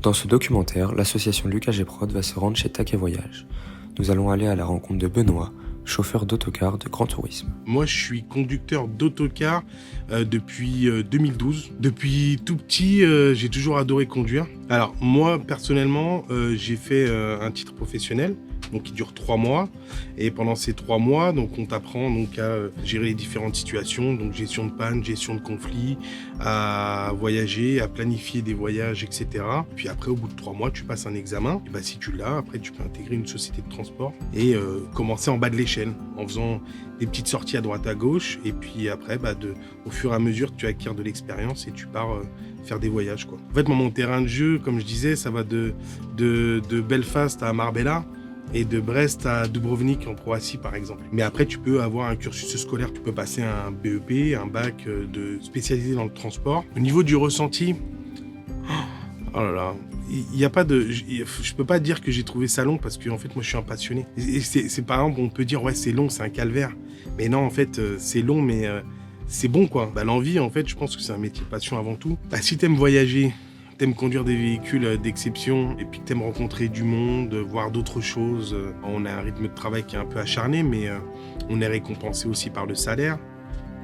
Dans ce documentaire, l'association Lucas Géprod va se rendre chez Taquet Voyage. Nous allons aller à la rencontre de Benoît, chauffeur d'autocar de Grand Tourisme. Moi, je suis conducteur d'autocar depuis 2012. Depuis tout petit, j'ai toujours adoré conduire. Alors, moi, personnellement, j'ai fait un titre professionnel, donc qui dure 3 mois. Et pendant ces 3 mois, donc, on t'apprend donc, à gérer les différentes situations, donc gestion de panne, gestion de conflits, à voyager, à planifier des voyages, etc. Puis après, au bout de 3 mois, tu passes un examen. Et bah, si tu l'as, après, tu peux intégrer une société de transport et commencer en bas de l'échelle, en faisant des petites sorties à droite à gauche. Et puis après, au fur et à mesure, tu acquiers de l'expérience et tu pars faire des voyages, quoi. En fait, mon terrain de jeu, comme je disais, ça va de Belfast à Marbella et de Brest à Dubrovnik en Croatie, par exemple. Mais après, tu peux avoir un cursus scolaire. Tu peux passer un BEP, un bac spécialisé dans le transport. Au niveau du ressenti, oh là là, il y a pas de, je peux pas dire que j'ai trouvé ça long parce que en fait moi je suis un passionné. Et c'est par exemple on peut dire ouais c'est long, c'est un calvaire. Mais non en fait c'est long mais c'est bon quoi. L'envie en fait je pense que c'est un métier passion avant tout. Si t'aimes voyager, t'aimes conduire des véhicules d'exception et puis t'aimes rencontrer du monde, voir d'autres choses. On a un rythme de travail qui est un peu acharné mais on est récompensé aussi par le salaire,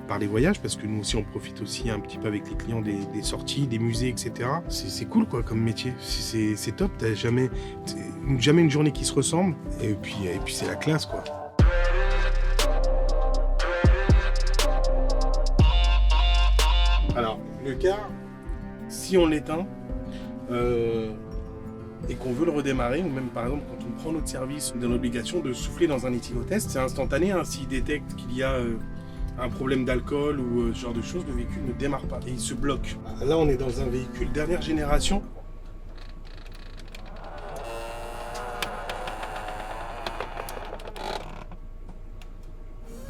par les voyages, parce que nous aussi on profite aussi un petit peu avec les clients des sorties, des musées, etc. C'est cool quoi comme métier, c'est top, t'as jamais une journée qui se ressemble, et puis c'est la classe quoi. Alors le car, si on l'éteint et qu'on veut le redémarrer, ou même par exemple quand on prend notre service, on a l'obligation de souffler dans un éthylotest, c'est instantané, hein, s'il détecte qu'il y a un problème d'alcool ou ce genre de choses, le véhicule ne démarre pas et il se bloque. Là, on est dans un véhicule dernière génération.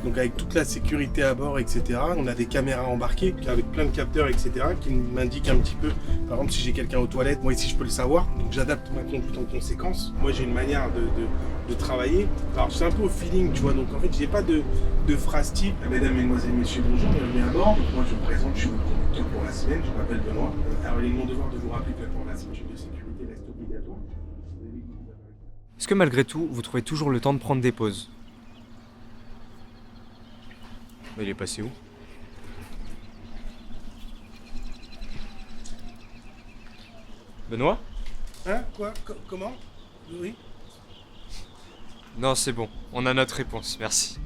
Donc avec toute la sécurité à bord, etc. On a des caméras embarquées avec plein de capteurs, etc. qui m'indiquent un petit peu, par exemple, si j'ai quelqu'un aux toilettes, moi ici je peux le savoir. Donc j'adapte ma conduite en conséquence. Moi j'ai une manière de travailler. Alors c'est un peu au feeling, tu vois. Donc en fait j'ai pas de phrase type. Mesdames, mesdemoiselles, messieurs, bonjour, bienvenue à bord. Donc moi je me présente, je suis votre conducteur pour la semaine, je m'appelle Benoît. Alors il est mon devoir de vous rappeler que pour la ceinture de sécurité reste obligatoire. Est-ce que malgré tout, vous trouvez toujours le temps de prendre des pauses ? Il est passé où? Benoît? Hein? Quoi? Comment? Oui? Non, c'est bon. On a notre réponse, merci.